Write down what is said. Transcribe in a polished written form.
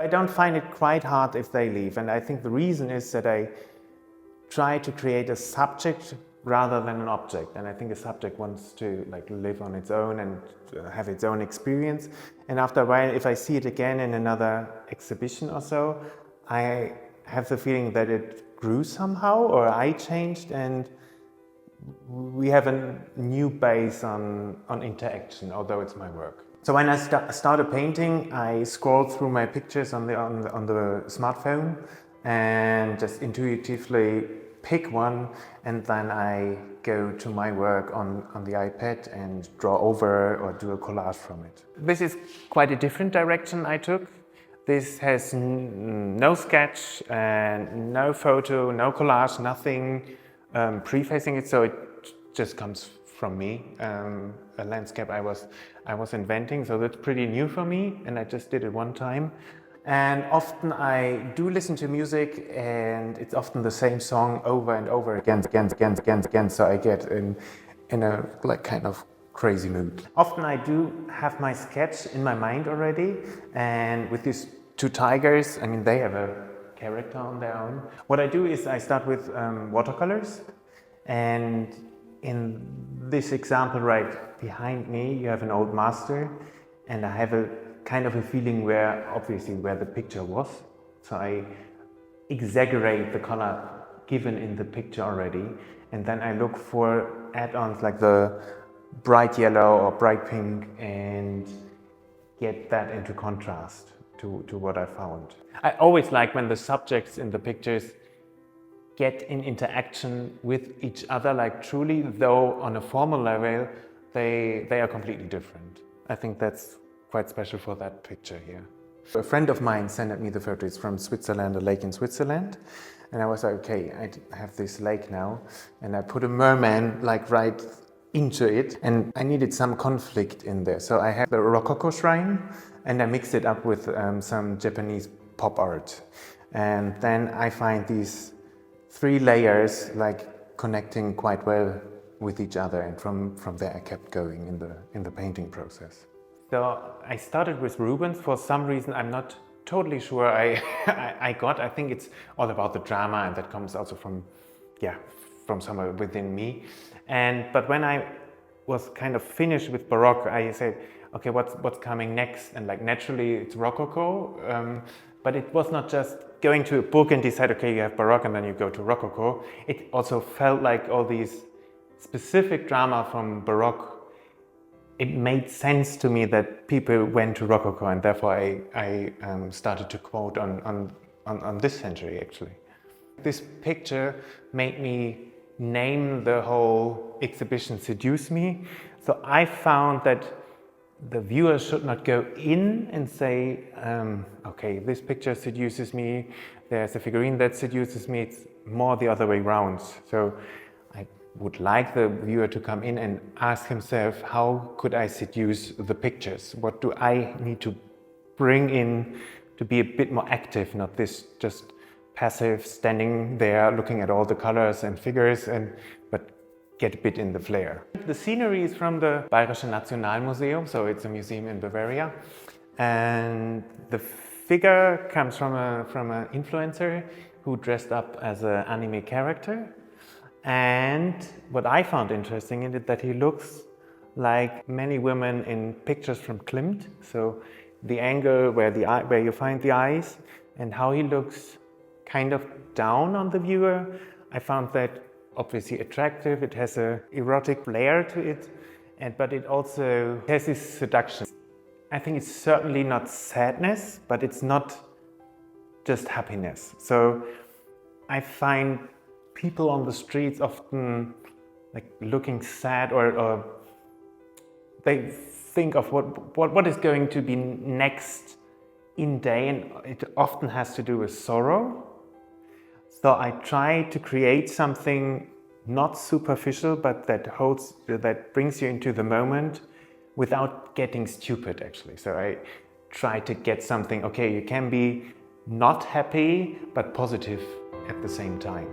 I don't find it quite hard if they leave, and I think the reason is that I try to create a subject rather than an object, and I think a subject wants to live on its own and have its own experience, and after a while, if I see it again in another exhibition or so, I have the feeling that it grew somehow, or I changed, and we have a new base on interaction, although it's my work. So when I started painting, I scrolled through my pictures on the smartphone and just intuitively pick one, and then I go to my work on the iPad and draw over or do a collage from it. This is quite a different direction I took. This has no sketch and no photo, no collage, nothing prefacing it, so it just comes from me, a landscape I was inventing, so that's pretty new for me, and I just did it one time. And often I do listen to music, and it's often the same song over and over again, so I get in a kind of crazy mood. Often I do have my sketch in my mind already, and with these two tigers, I mean, they have a character on their own. What I do is I start with watercolors, and in this example right behind me, you have an old master, and I have a kind of a feeling where the picture was. So I exaggerate the color given in the picture already, and then I look for add-ons like the bright yellow or bright pink and get that into contrast to what I found. I always like when the subjects in the pictures get in interaction with each other, like truly, though on a formal level, they are completely different. I think that's quite special for that picture here. A friend of mine sent me the photos from Switzerland, a lake in Switzerland, and I was like, okay, I have this lake now, and I put a merman right into it, and I needed some conflict in there. So I had the Rococo shrine, and I mixed it up with some Japanese pop art. And then I find these three layers connecting quite well with each other, and from there I kept going in the painting process. So I started with Rubens. For some reason I'm not totally sure I think it's all about the drama, and that comes also from somewhere within me. But when I was kind of finished with Baroque, I said, okay, what's coming next? And naturally it's Rococo, but it was not just going to a book and decide, okay, you have Baroque and then you go to Rococo. It also felt like all these specific drama from Baroque, it made sense to me that people went to Rococo, and therefore I started to quote on this century actually. This picture made me name the whole exhibition Seduce Me. So I found that the viewer should not go in and say, okay, this picture seduces me, there's a figurine that seduces me. It's more the other way around. So I would like the viewer to come in and ask himself, how could I seduce the pictures? What do I need to bring in to be a bit more active, not this just passive standing there looking at all the colors and figures, but get a bit in the flair. The scenery is from the Bayerische Nationalmuseum, so it's a museum in Bavaria, and the figure comes from an influencer who dressed up as an anime character. And what I found interesting in it, that he looks like many women in pictures from Klimt, so the angle where you find the eyes and how he looks kind of down on the viewer, I found that obviously attractive. It has an erotic flair to it, but it also has this seduction. I think it's certainly not sadness, but it's not just happiness. So I find people on the streets often looking sad, or they think of what is going to be next in day, and it often has to do with sorrow. So I try to create something not superficial, but that brings you into the moment without getting stupid actually. So I try to get something, okay, you can be not happy but positive at the same time.